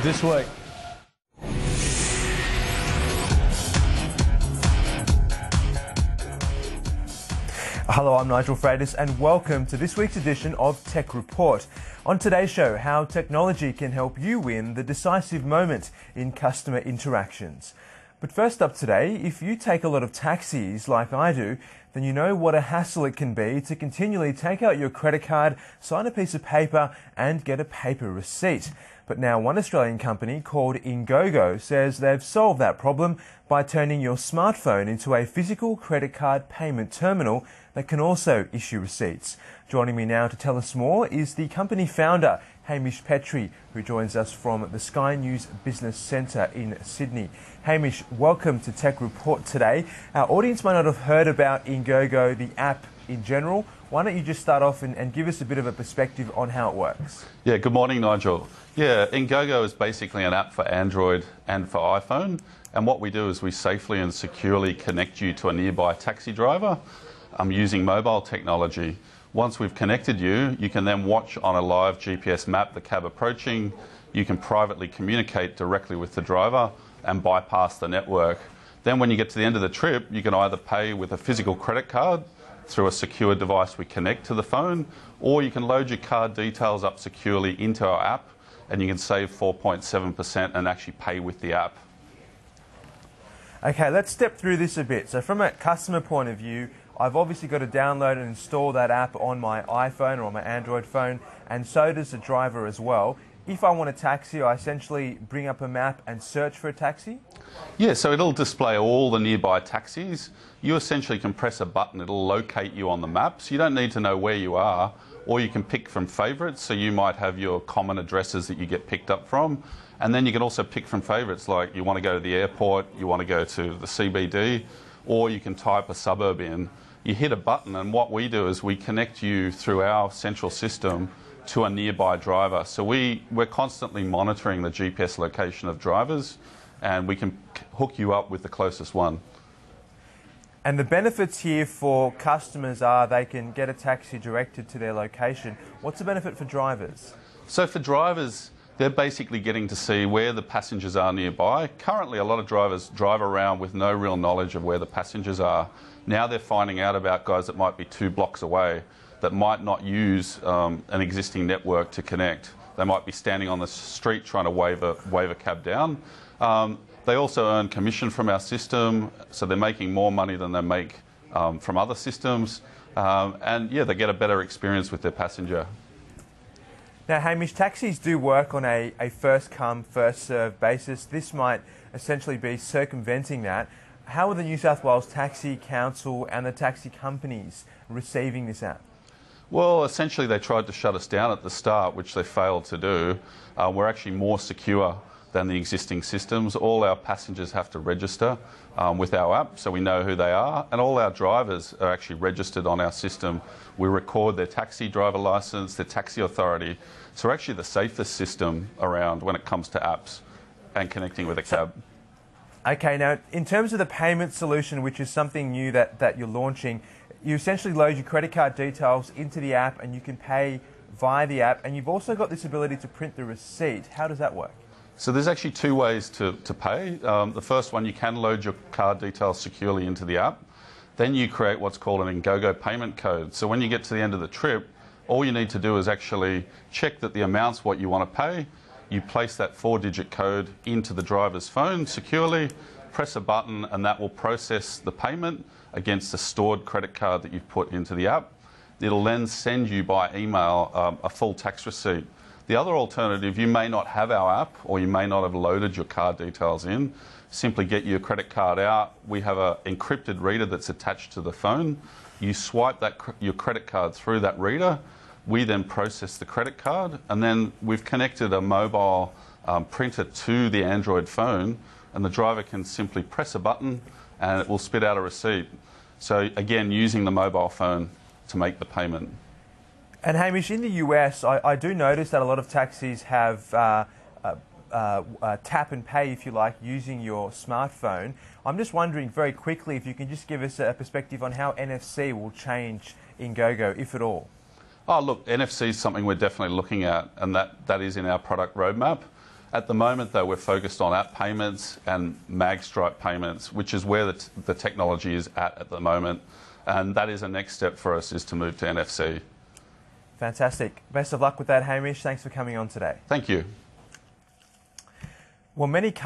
This way. Hello, I'm Nigel Freitas and welcome to this week's edition of Tech Report. On today's show, how technology can help you win the decisive moment in customer interactions. But first up today, if you take a lot of taxis like I do, then you know what a hassle it can be to continually take out your credit card, sign a piece of paper and get a paper receipt. But now one Australian company called Ingogo says they've solved that problem by turning your smartphone into a physical credit card payment terminal that can also issue receipts. Joining me now to tell us more is the company founder, Hamish Petrie, who joins us from the Sky News Business Centre in Sydney. Hamish, welcome to Tech Report today. Our audience might not have heard about Ingogo, the app in general. Why don't you just start off and give us a bit of a perspective on how it works? Yeah, good morning, Nigel. Yeah, Ingogo is basically an app for Android and for iPhone. And what we do is we safely and securely connect you to a nearby taxi driver using mobile technology. Once we've connected you, you can then watch on a live GPS map the cab approaching. You can privately communicate directly with the driver and bypass the network. Then when you get to the end of the trip, you can either pay with a physical credit card through a secure device we connect to the phone, or you can load your card details up securely into our app and you can save 4.7% and actually pay with the app. Okay, let's step through this a bit. So from a customer point of view, I've obviously got to download and install that app on my iPhone or on my Android phone, and so does the driver as well. If I want a taxi, I essentially bring up a map and search for a taxi? Yeah, so it'll display all the nearby taxis. You essentially can press a button, it'll locate you on the map, so you don't need to know where you are, or you can pick from favourites, so you might have your common addresses that you get picked up from, and then you can also pick from favourites, like you want to go to the airport, you want to go to the CBD, or you can type a suburb in. You hit a button, and what we do is we connect you through our central system to a nearby driver. So we're constantly monitoring the GPS location of drivers, and we can hook you up with the closest one. And the benefits here for customers are they can get a taxi directed to their location. What's the benefit for drivers? So for drivers, they're basically getting to see where the passengers are nearby. Currently, a lot of drivers drive around with no real knowledge of where the passengers are. Now they're finding out about guys that might be 2 blocks away that might not use an existing network to connect. They might be standing on the street trying to wave a cab down. They also earn commission from our system, so they're making more money than they make from other systems. And yeah, they get a better experience with their passenger. Now, Hamish, taxis do work on a first-come, first-served basis. This might essentially be circumventing that. How are the New South Wales Taxi Council and the taxi companies receiving this app? Well, essentially they tried to shut us down at the start, which they failed to do. We're actually more secure than the existing systems. All our passengers have to register with our app, so we know who they are, and all our drivers are actually registered on our system. We record their taxi driver licence, their taxi authority, so we're actually the safest system around when it comes to apps and connecting with a cab. Okay, now in terms of the payment solution, which is something new that you're launching, you essentially load your credit card details into the app and you can pay via the app, and you've also got this ability to print the receipt. How does that work? So there's actually 2 ways to pay. The first one, you can load your card details securely into the app. Then you create what's called an Ingogo payment code. So when you get to the end of the trip, all you need to do is actually check that the amount's what you want to pay. You place that 4-digit code into the driver's phone securely, press a button, and that will process the payment against a stored credit card that you've put into the app. It'll then send you by email a full tax receipt. The other alternative, you may not have our app or you may not have loaded your card details in. Simply get your credit card out. We have an encrypted reader that's attached to the phone. You swipe your credit card through that reader. We then process the credit card, and then we've connected a mobile printer to the Android phone, and the driver can simply press a button and it will spit out a receipt. So again, using the mobile phone to make the payment. And Hamish, in the US, I do notice that a lot of taxis have tap and pay, if you like, using your smartphone. I'm just wondering very quickly if you can just give us a perspective on how NFC will change Ingogo, if at all. Oh, look, NFC is something we're definitely looking at, and that is in our product roadmap. At the moment, though, we're focused on app payments and magstripe payments, which is where the technology is at the moment. And that is a next step for us, is to move to NFC. Fantastic. Best of luck with that, Hamish. Thanks for coming on today. Thank you. Well, many customers